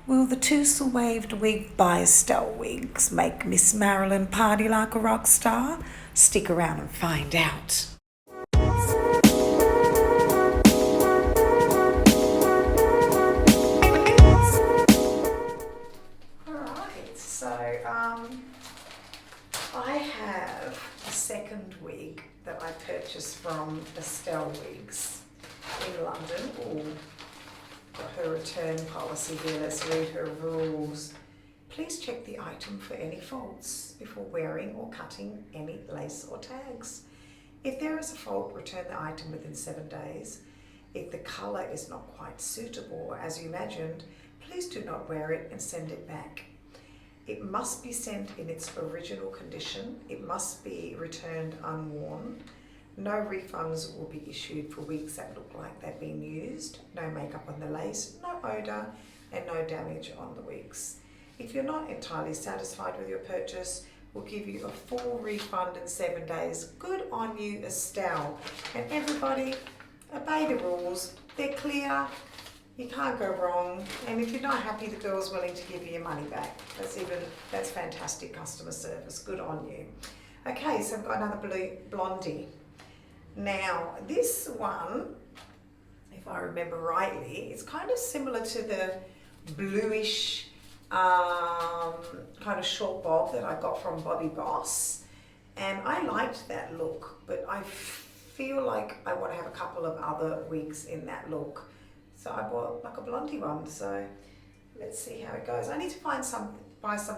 Will the Tousle waved wig by Estelle Wigs make Miss Marilyn party like a rock star? Stick around and find out. Alright, so I have a second wig that I purchased from Estelle Wigs in London. Ooh, got her return policy here. Let's read her rules. Please check the item for any faults before wearing or cutting any lace or tags. If there is a fault, return the item within 7 days. If the colour is not quite suitable as you imagined, please do not wear it and send it back. It must be sent in its original condition. It must be returned unworn. No refunds will be issued for wigs that look like they've been used. No makeup on the lace, no odour, and no damage on the wigs. If you're not entirely satisfied with your purchase, we'll give you a full refund in 7 days. Good on you, Estelle. And everybody, obey the rules. They're clear. You can't go wrong. And if you're not happy, the girl's willing to give you your money back. That's fantastic customer service. Good on you. Okay, so I've got another blondie. Now, this one, if I remember rightly, it's kind of similar to the bluish kind of short bob that I got from Bobby Boss. And I liked that look, but I feel like I want to have a couple of other wigs in that look. So I bought like a blondie one, so let's see how it goes. I need to buy some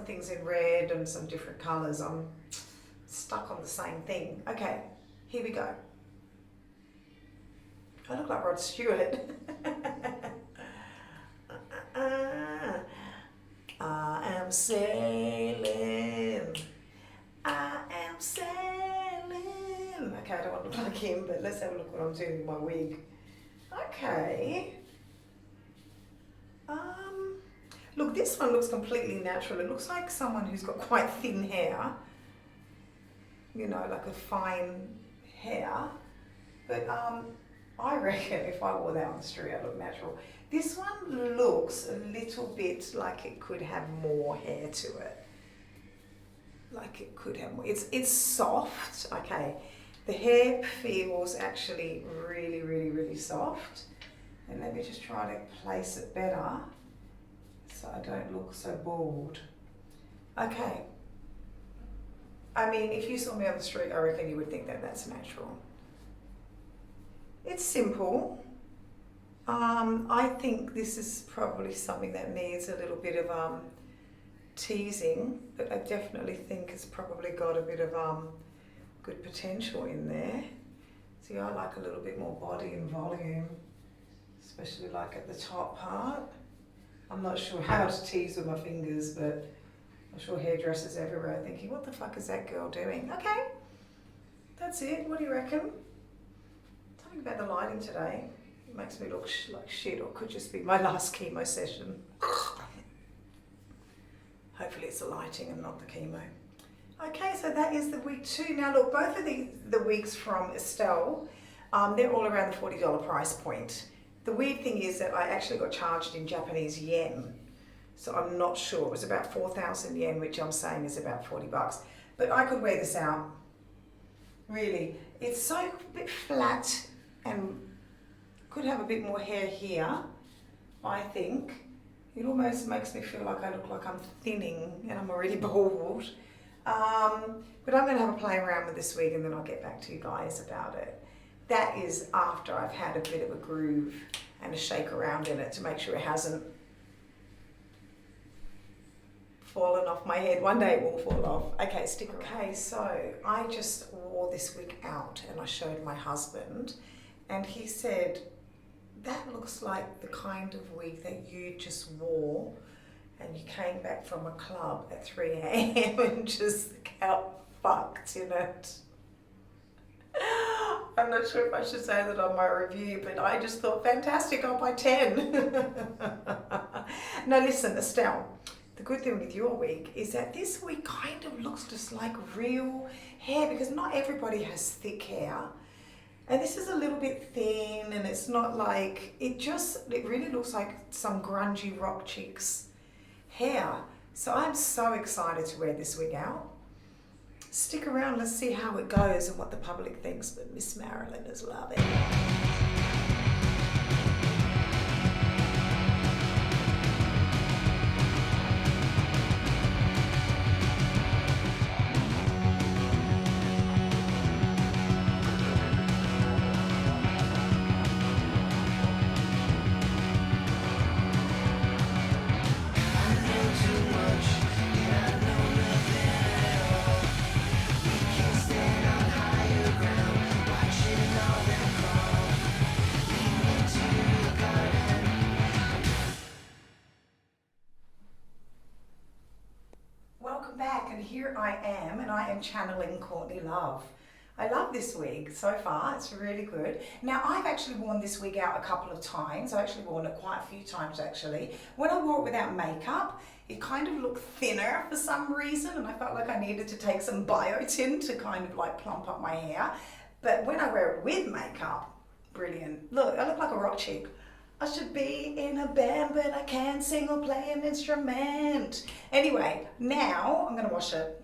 things in red and some different colours. I'm stuck on the same thing. Okay, here we go. I look like Rod Stewart. I am sailing. I am sailing. Okay, I don't want to look like him, but let's have a look what I'm doing with my wig. Okay. Look, this one looks completely natural. It looks like someone who's got quite thin hair. You know, like a fine hair. But I reckon if I wore that on the street, I'd look natural. This one looks a little bit like it could have more hair to it. Like it could have more. It's soft, okay. The hair feels actually really, really, really soft. And let me just try to place it better so I don't look so bald. Okay. I mean, if you saw me on the street, I reckon you would think that that's natural. It's simple. I think this is probably something that needs a little bit of teasing, but I definitely think it's probably got a bit of good potential in there. See, I like a little bit more body and volume, especially like at the top part. I'm not sure how to tease with my fingers, but I'm sure hairdressers everywhere are thinking, what the fuck is that girl doing? Okay, that's it. What do you reckon? Something about the lighting today. It makes me look like shit, or it could just be my last chemo session. Hopefully it's the lighting and not the chemo. Okay, so that is the wig 2. Now look, both of the wigs from Estelle, they're all around the $40 price point. The weird thing is that I actually got charged in Japanese yen. So I'm not sure. It was about 4,000 yen, which I'm saying is about 40 bucks. But I could wear this out. Really. It's so a bit flat and could have a bit more hair here, I think. It almost makes me feel like I look like I'm thinning and I'm already bald. But I'm going to have a play around with this wig and then I'll get back to you guys about it. That is after I've had a bit of a groove and a shake around in it to make sure it hasn't fallen off my head. One day it will fall off. Okay, stick around. Okay, so I just wore this wig out and I showed my husband and he said, that looks like the kind of wig that you just wore and you came back from a club at 3 a.m. and just got fucked in it. I'm not sure if I should say that on my review, but I just thought, fantastic, I'll buy 10. Now listen, Estelle, the good thing with your wig is that this wig kind of looks just like real hair because not everybody has thick hair. And this is a little bit thin and it's not like, it really looks like some grungy rock chicks hair. So I'm so excited to wear this wig out. Stick around, let's see how it goes and what the public thinks, but Miss Marilyn is loving it. Welcome back, and here I am, and I am channeling Courtney Love. I love this wig so far, it's really good. Now I've actually worn this wig out a couple of times. I've actually worn it quite a few times actually. When I wore it without makeup, it kind of looked thinner for some reason, and I felt like I needed to take some biotin to kind of like plump up my hair. But when I wear it with makeup, brilliant. Look, I look like a rock chick. I should be in a band, but I can't sing or play an instrument. Anyway, now I'm gonna wash it.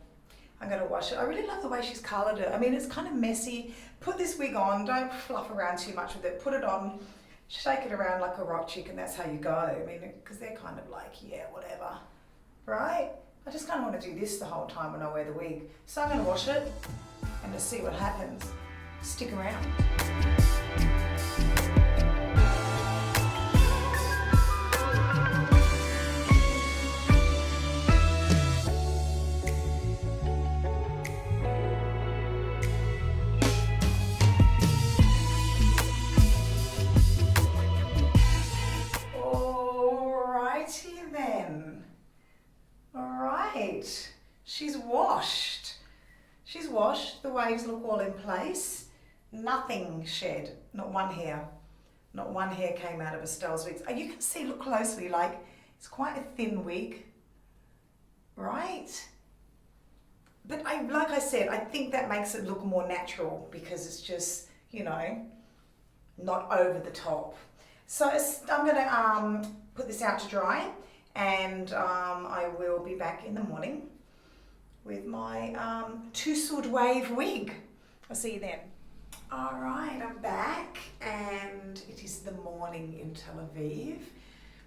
I'm gonna wash it. I really love the way she's colored it. I mean, it's kind of messy. Put this wig on, don't fluff around too much with it. Put it on, shake it around like a rock chick, and that's how you go. I mean, because they're kind of like, yeah, whatever, right? I just kind of want to do this the whole time when I wear the wig. So I'm gonna wash it and just see what happens. Stick around. She's washed. She's washed. The waves look all in place. Nothing shed. Not one hair. Not one hair came out of Estelle's wigs. You can see, look closely, like it's quite a thin wig, right? But like I said, I think that makes it look more natural because it's just, you know, not over the top. So I'm gonna put this out to dry, and I will be back in the morning with my Tousle wave wig. I'll see you then. All right, I'm back, and it is the morning in Tel Aviv.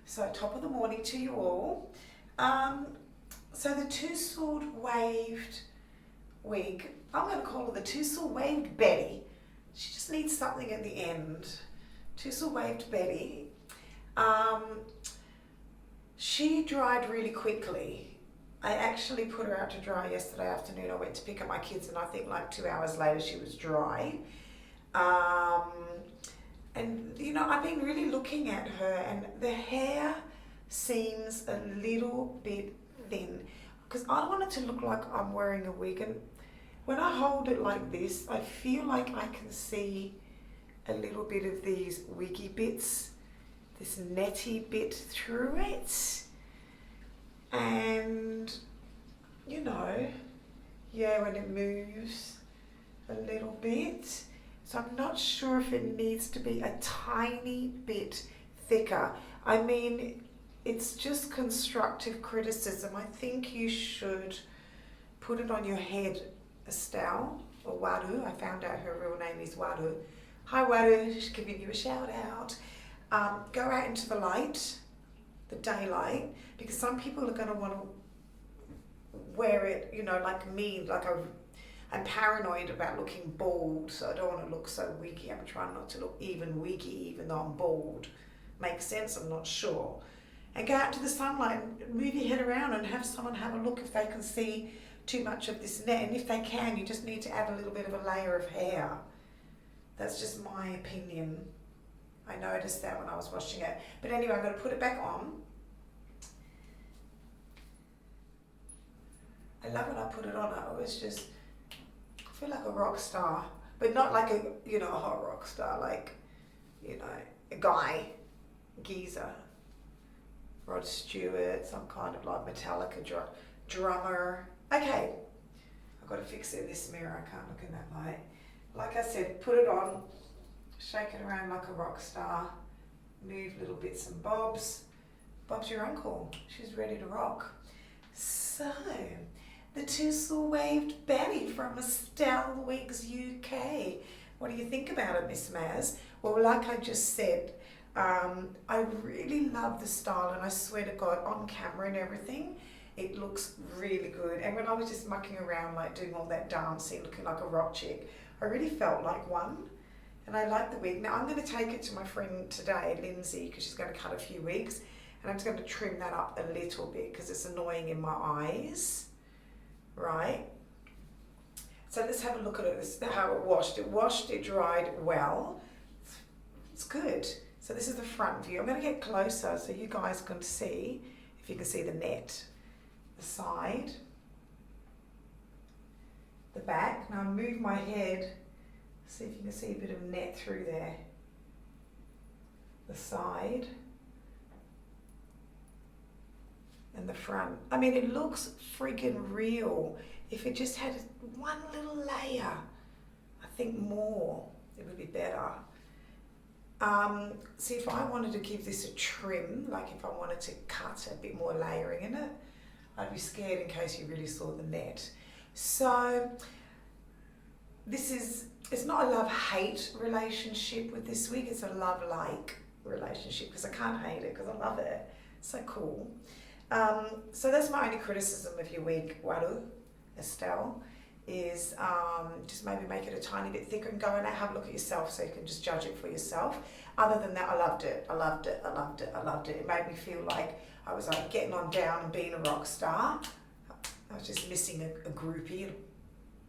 So top of the morning to you all. So the Tousle waved wig, I'm gonna call her the Tousle waved Betty. She just needs something at the end. Tousle waved Betty. She dried really quickly. I actually put her out to dry yesterday afternoon. I went to pick up my kids, and I think like 2 hours later she was dry. And you know, I've been really looking at her, and the hair seems a little bit thin because I don't want it to look like I'm wearing a wig, and when I hold it like this, I feel like I can see a little bit of these wiggy bits, this netty bit through it. And you know, yeah, when it moves a little bit. So I'm not sure if it needs to be a tiny bit thicker. I mean, it's just constructive criticism. I think you should put it on your head, Estelle, or Waru. I found out her real name is Waru. Hi Waru, just giving you a shout out. Go out into the light, the daylight, because some people are going to want to wear it, you know, like me, like I'm paranoid about looking bald, so I don't want to look so wiggy. I'm trying not to look even wiggy, even though I'm bald. Makes sense? I'm not sure. And go out to the sunlight and move your head around and have someone have a look if they can see too much of this net. And if they can, you just need to add a little bit of a layer of hair. That's just my opinion. I noticed that when I was washing it. But anyway, I'm going to put it back on. I love when I put it on. I always just feel like a rock star, but not like a, you know, a hot rock star, like, you know, a guy, geezer, Rod Stewart, some kind of like Metallica drummer. Okay, I've got to fix it in this mirror. I can't look in that light. Like I said, put it on, shake it around like a rock star, move little bits and bobs, Bob's your uncle. She's ready to rock. So, the Tousle waved Betty from Estelle Wigs UK. What do you think about it, Miss Maz? Well, like I just said, I really love the style, and I swear to God, on camera and everything, it looks really good. And when I was just mucking around, like doing all that dancing, looking like a rock chick, I really felt like one. And I like the wig. Now I'm going to take it to my friend today, Lindsay, because she's going to cut a few wigs. And I'm just going to trim that up a little bit because it's annoying in my eyes. Right? So let's have a look at it. This is how it washed. It washed, it dried well. It's good. So this is the front view. I'm going to get closer so you guys can see, if you can see the net, the side, the back. Now move my head, see if you can see a bit of net through there. The side and the front. I mean, it looks freaking real. If it just had one little layer, I think more, it would be better. See, if I wanted to give this a trim, like if I wanted to cut a bit more layering in it, I'd be scared in case you really saw the net. So this is, it's not a love-hate relationship with this wig, it's a love-like relationship because I can't hate it because I love it. It's so cool. So that's my only criticism of your wig, Waru, Estelle, is just maybe make it a tiny bit thicker and go and have a look at yourself so you can just judge it for yourself. Other than that, I loved it. I loved it. I loved it. I loved it. It made me feel like I was like getting on down and being a rock star. I was just missing a groupie,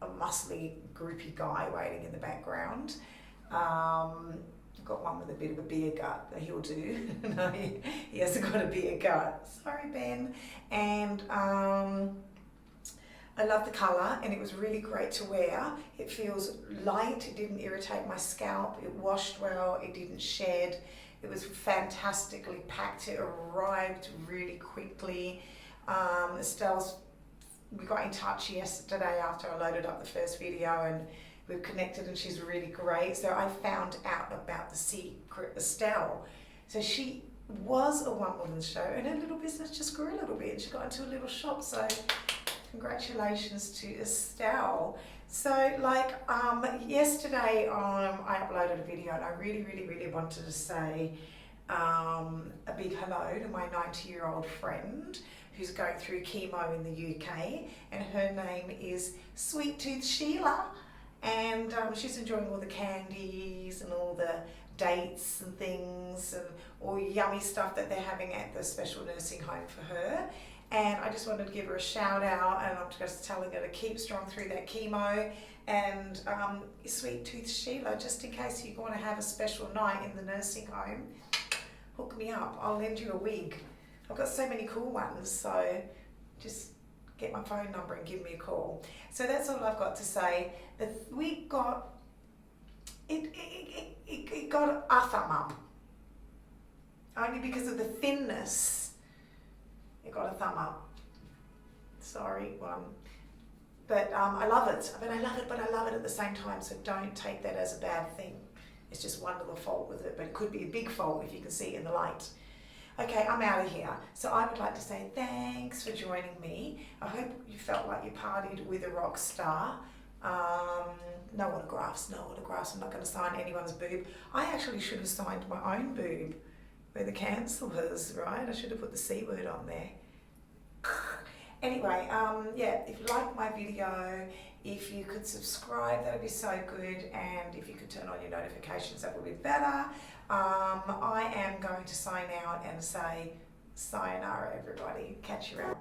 a muscly groupie guy waiting in the background. I've got one with a bit of a beer gut that he'll do. No, he hasn't got a beer gut. Sorry, Ben. And I love the colour, and it was really great to wear. It feels light, it didn't irritate my scalp, it washed well, it didn't shed. It was fantastically packed, it arrived really quickly. Estelle's, we got in touch yesterday after I loaded up the first video, and we've connected, and she's really great. So I found out about the secret Estelle. So she was a one-woman show, and her little business just grew a little bit, and she got into a little shop. So congratulations to Estelle. So like yesterday I uploaded a video, and I really wanted to say a big hello to my 90-year-old friend who's going through chemo in the UK, and her name is Sweet Tooth Sheila, and she's enjoying all the candies and all the dates and things and all yummy stuff that they're having at the special nursing home for her. And I just wanted to give her a shout out, and I'm just telling her to keep strong through that chemo. And Sweet Tooth Sheila, just in case you want to have a special night in the nursing home, hook me up. I'll lend you a wig. I've got so many cool ones, so just get my phone number and give me a call. So that's all I've got to say. The wig got, it got a thumb up. Only because of the thinness. It got a thumb up. Sorry, one. But I love it. I mean, I love it, but I love it at the same time, so don't take that as a bad thing. It's just one little fault with it, but it could be a big fault if you can see it in the light. Okay, I'm out of here. So I would like to say thanks for joining me. I hope you felt like you partied with a rock star. No autographs, no autographs. I'm not going to sign anyone's boob. I actually should have signed my own boob where the cancer was, right? I should have put the C word on there. Anyway, yeah, if you like my video, if you could subscribe, that would be so good. And if you could turn on your notifications, that would be better. I am going to sign out and say sayonara, everybody. Catch you around.